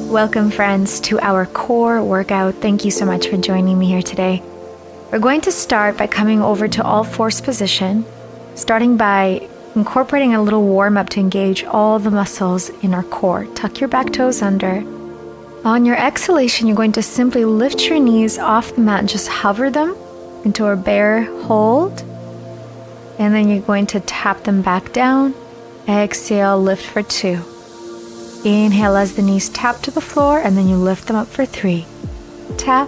Welcome friends to our core workout. Thank you so much for joining me here today. We're going to start by coming over to all fours position, starting by incorporating a little warm up to engage all the muscles in our core. Tuck your back toes under. On your exhalation, you're going to simply lift your knees off the mat and just hover them into a bear hold. And then you're going to tap them back down. Exhale, lift for 2. Inhale as the knees tap to the floor, and then you lift them up for 3. Tap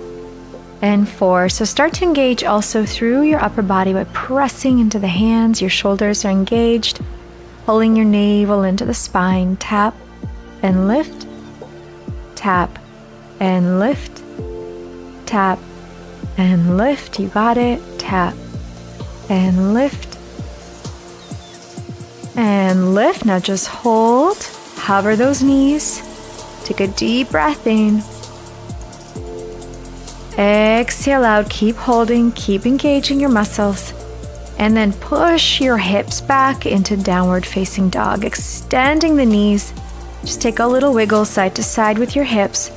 and 4. So start to engage also through your upper body by pressing into the hands. Your shoulders are engaged, pulling your navel into the spine. Tap and lift. Tap and lift. Tap and lift. You got it. Tap and lift. And lift. Now just hold. Hover those knees. Take a deep breath in. Exhale out. Keep holding. Keep engaging your muscles. And then push your hips back into downward facing dog. Extending the knees. Just take a little wiggle side to side with your hips.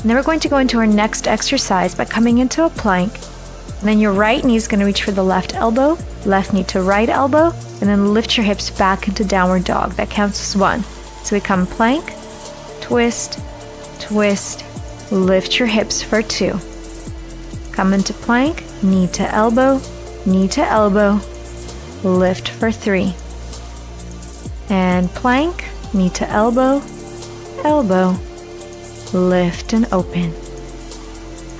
And then we're going to go into our next exercise by coming into a plank. And then your right knee is going to reach for the left elbow. Left knee to right elbow. And then lift your hips back into downward dog. That counts as 1. So we come plank, twist, twist, lift your hips for 2. Come into plank, knee to elbow, lift for 3. And plank, knee to elbow, elbow, lift and open.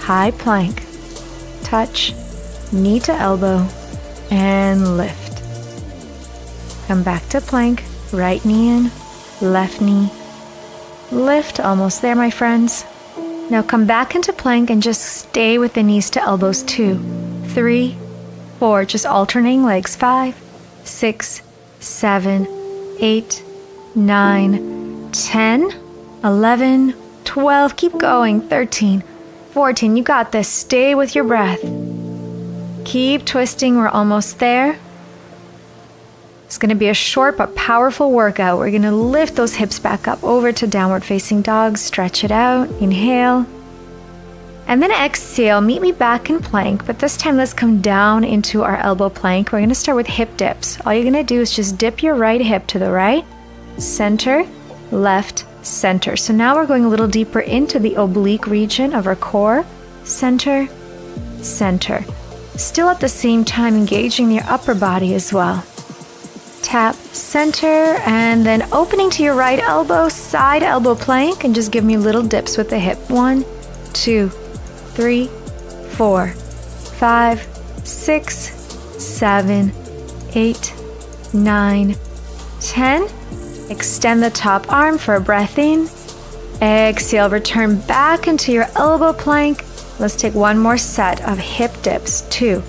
High plank, touch, knee to elbow, and lift. Come back to plank, right knee in, left knee, lift, almost there my friends. Now come back into plank and just stay with the knees to elbows. 2, 3, 4, just alternating legs. 5, 6, 7, 8, 9, 10, 11, 12, keep going, 13, 14, you got this. Stay with your breath. Keep twisting, we're almost there. It's going to be a short but powerful workout. We're going to lift those hips back up over to downward facing dog. Stretch it out. Inhale. And then exhale. Meet me back in plank. But this time let's come down into our elbow plank. We're going to start with hip dips. All you're going to do is just dip your right hip to the right. Center, left, center. So now we're going a little deeper into the oblique region of our core. Center, center. Still at the same time engaging your upper body as well. Tap, center, and then opening to your right elbow, side elbow plank, and just give me little dips with the hip. 1, 2, 3, 4, 5, 6, 7, 8, 9, 10. Extend the top arm for a breath in. Exhale, return back into your elbow plank. Let's take one more set of hip dips. 2,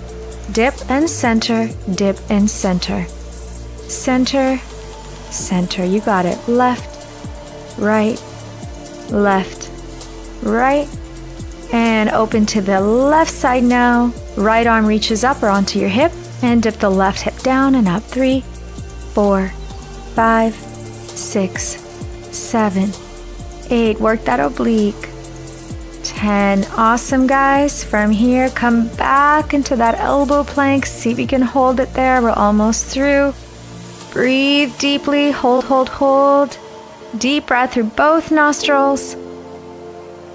dip and center, dip and center. Center, center, you got it. Left, right, and open to the left side now. Right arm reaches up or onto your hip, and dip the left hip down and up. 3, 4, 5, 6, 7, 8. Work that oblique. 10. Awesome, guys. From here, come back into that elbow plank. See if you can hold it there. We're almost through. Breathe deeply, hold, hold, hold. Deep breath through both nostrils.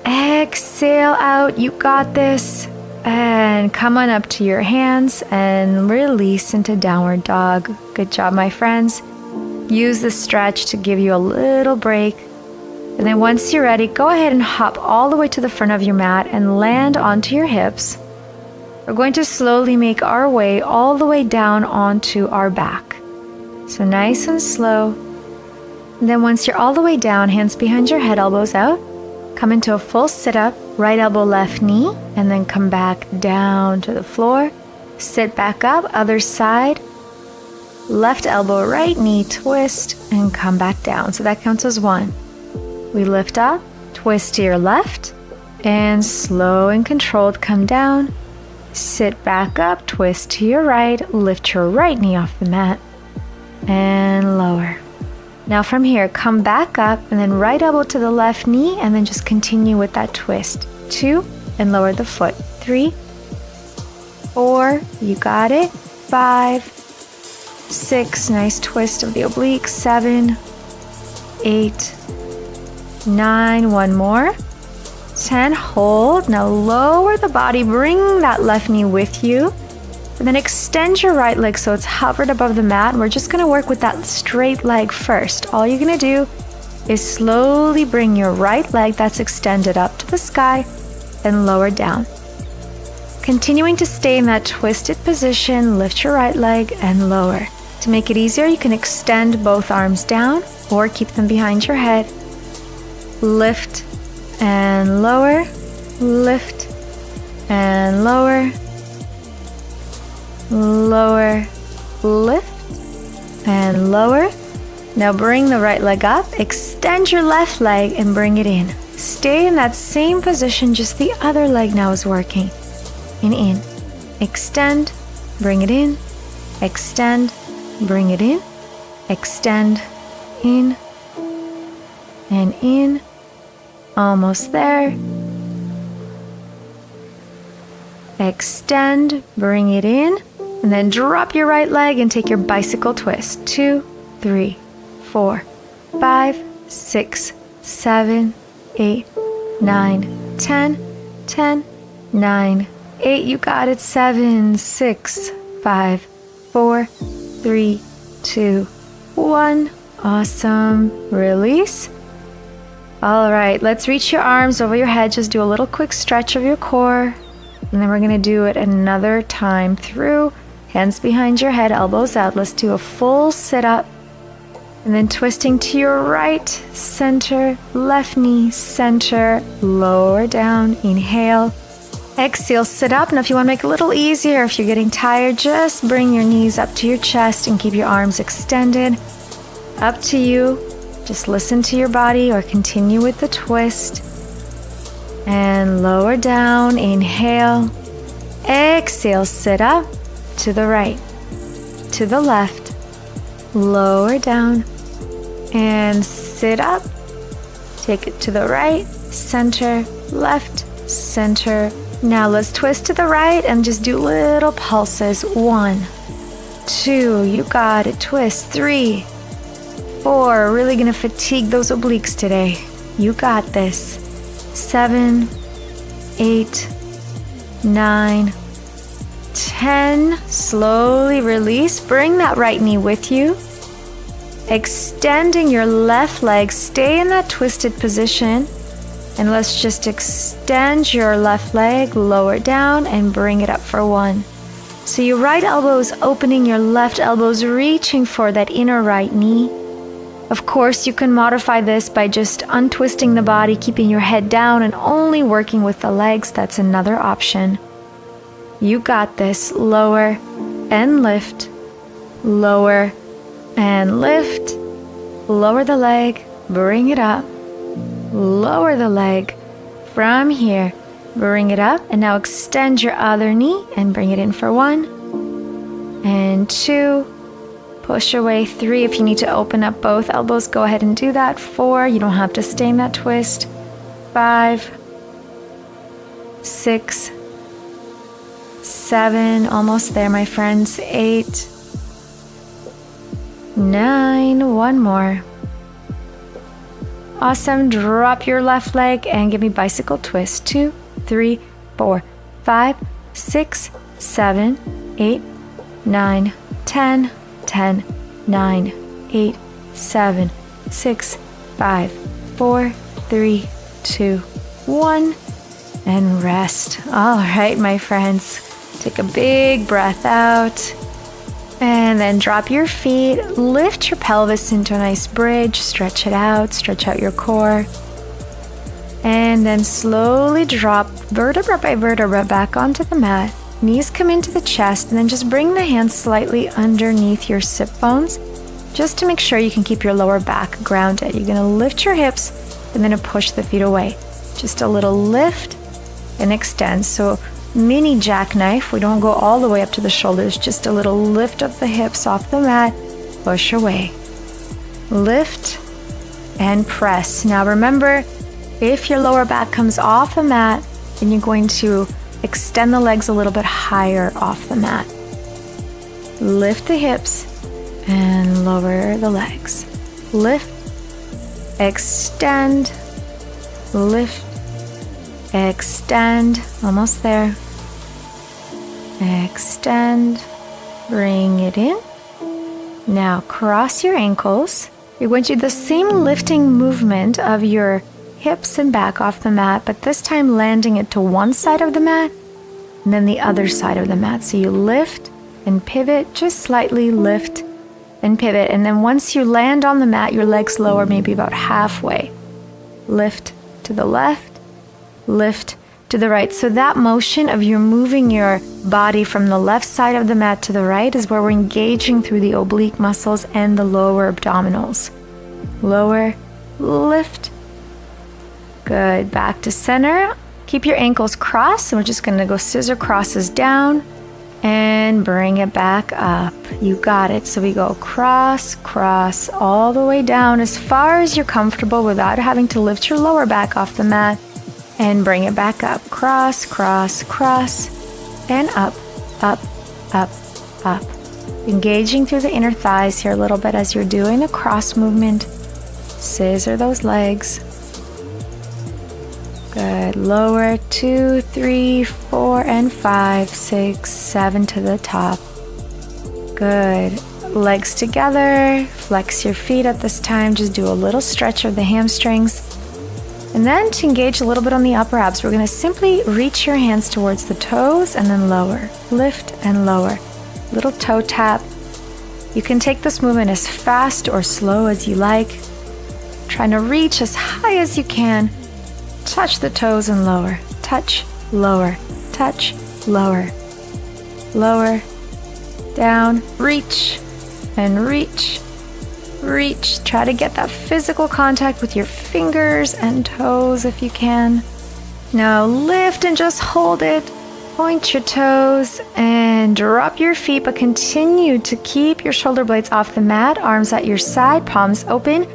Exhale out, you got this. And come on up to your hands and release into downward dog. Good job, my friends. Use the stretch to give you a little break. And then once you're ready, go ahead and hop all the way to the front of your mat and land onto your hips. We're going to slowly make our way all the way down onto our back. So nice and slow. And then once you're all the way down, hands behind your head, elbows out, come into a full sit-up, right elbow, left knee, and then come back down to the floor. Sit back up, other side, left elbow, right knee, twist, and come back down. So that counts as 1. We lift up, twist to your left, and slow and controlled come down. Sit back up, twist to your right, lift your right knee off the mat, and lower. Now from here, come back up and then right elbow to the left knee and then just continue with that twist. 2, and lower the foot. 3, 4, you got it. 5, 6, nice twist of the oblique. 7, 8, 9, one more. 10, hold. Now lower the body, bring that left knee with you. And then extend your right leg so it's hovered above the mat. We're just gonna work with that straight leg first. All you're gonna do is slowly bring your right leg that's extended up to the sky and lower down. Continuing to stay in that twisted position, lift your right leg and lower. To make it easier, you can extend both arms down or keep them behind your head. Lift and lower, lift and lower, lower, lift and lower. Now bring the right leg up, extend your left leg and bring it in. Stay in that same position, just the other leg now is working. And in, extend, bring it in, extend, bring it in, extend, in, and in. Almost there. Extend, bring it in, and then drop your right leg and take your bicycle twist. 2, 3, 4, 5, 6, 7, 8, 9, 10, 10, 9, 8. You got it. 7, 6, 5, 4, 3, 2, 1. Awesome. Release. All right, let's reach your arms over your head. Just do a little quick stretch of your core. And then we're going to do it another time through. Hands behind your head, elbows out. Let's do a full sit-up. And then twisting to your right, center, left knee, center, lower down. Inhale. Exhale, sit up. Now if you want to make it a little easier, if you're getting tired, just bring your knees up to your chest and keep your arms extended. Up to you. Just listen to your body or continue with the twist. And lower down, inhale. Exhale, sit up to the right, to the left. Lower down and sit up. Take it to the right, center, left, center. Now let's twist to the right and just do little pulses. 1, 2, you got it. Twist. 3, 4, really gonna fatigue those obliques today. You got this. 7, 8, 9, 10. Slowly release. Bring that right knee with you. Extending your left leg. Stay in that twisted position. And let's just extend your left leg, lower down, and bring it up for 1. So your right elbow is opening, your left elbow is reaching for that inner right knee. Of course, you can modify this by just untwisting the body, keeping your head down, and only working with the legs. That's another option. You got this. Lower and lift. Lower and lift. Lower the leg. Bring it up. Lower the leg. From here, bring it up. And now extend your other knee and bring it in for 1 and 2. Push away. 3, if you need to open up both elbows, go ahead and do that. 4, you don't have to stay in that twist. 5, 6, 7, almost there, my friends. 8, 9, one more. Awesome. Drop your left leg and give me bicycle twist. 2, 3, 4, 5, 6, 7, 8, 9, 10, 10, 9, 8, 7, 6, 5, 4, 3, 2, 1, and rest. All right, my friends, take a big breath out and then drop your feet, lift your pelvis into a nice bridge, stretch it out, stretch out your core, and then slowly drop vertebra by vertebra back onto the mat. Knees come into the chest, and then just bring the hands slightly underneath your sit bones, just to make sure you can keep your lower back grounded. You're gonna lift your hips and then push the feet away. Just a little lift and extend. So mini jackknife, we don't go all the way up to the shoulders, just a little lift of the hips off the mat, push away. lift, and press. Now remember, if your lower back comes off the mat, then you're going to extend the legs a little bit higher off the mat. Lift the hips and lower the legs. Lift, extend, lift, extend, almost there. Extend, bring it in. Now cross your ankles. You're going to do the same lifting movement of your hips and back off the mat, but this time landing it to one side of the mat and then the other side of the mat. So you lift and pivot, just slightly lift and pivot. And then once you land on the mat, your legs lower maybe about halfway. Lift to the left, lift to the right. So that motion of you moving your body from the left side of the mat to the right is where we're engaging through the oblique muscles and the lower abdominals. Lower, lift. Good. Back to center. Keep your ankles crossed. And we're just going to go scissor crosses down and bring it back up. You got it. So we go cross, cross, all the way down as far as you're comfortable without having to lift your lower back off the mat. And bring it back up. Cross, cross, cross, and up, up, up, up. Engaging through the inner thighs here a little bit as you're doing the cross movement. Scissor those legs. Good. Lower, 2, 3, 4, and 5, 6, 7 to the top. Good. Legs together. Flex your feet at this time. Just do a little stretch of the hamstrings. And then to engage a little bit on the upper abs, we're going to simply reach your hands towards the toes and then lower. Lift and lower. Little toe tap. You can take this movement as fast or slow as you like. Trying to reach as high as you can. Touch the toes and lower. Touch, lower. Touch, lower. Lower. Down. Reach and reach. Reach. Try to get that physical contact with your fingers and toes if you can. Now lift and just hold it. Point your toes and drop your feet, but continue to keep your shoulder blades off the mat, arms at your side, palms open.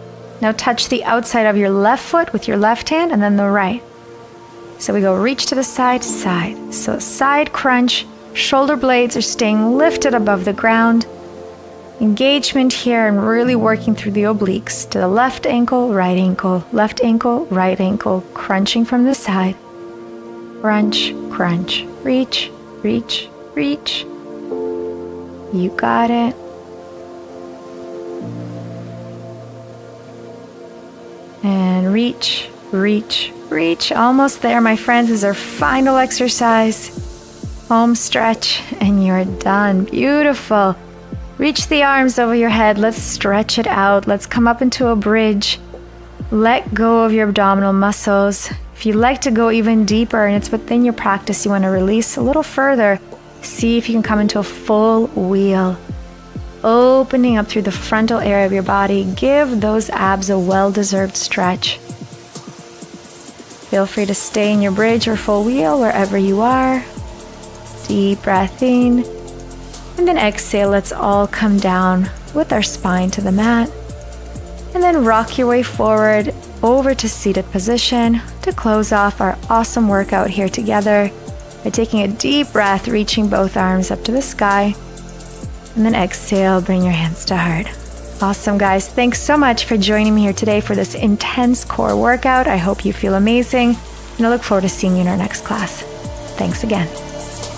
Now touch the outside of your left foot with your left hand and then the right. So we go reach to the side, side. So side crunch, shoulder blades are staying lifted above the ground. Engagement here and really working through the obliques to the left ankle, right ankle, crunching from the side. Crunch, crunch, reach, reach, reach. You got it. And reach, reach, reach. Almost there, my friends. This is our final exercise. Home stretch, and you're done. Beautiful. Reach the arms over your head. Let's stretch it out. Let's come up into a bridge. Let go of your abdominal muscles. If you'd like to go even deeper and it's within your practice, you want to release a little further, see if you can come into a full wheel. Opening up through the frontal area of your body. Give those abs a well-deserved stretch. Feel free to stay in your bridge or full wheel wherever you are. Deep breath in. And then exhale, let's all come down with our spine to the mat. And then rock your way forward over to seated position to close off our awesome workout here together by taking a deep breath, reaching both arms up to the sky. And then exhale, bring your hands to heart. Awesome, guys. Thanks so much for joining me here today for this intense core workout. I hope you feel amazing, and I look forward to seeing you in our next class. Thanks again.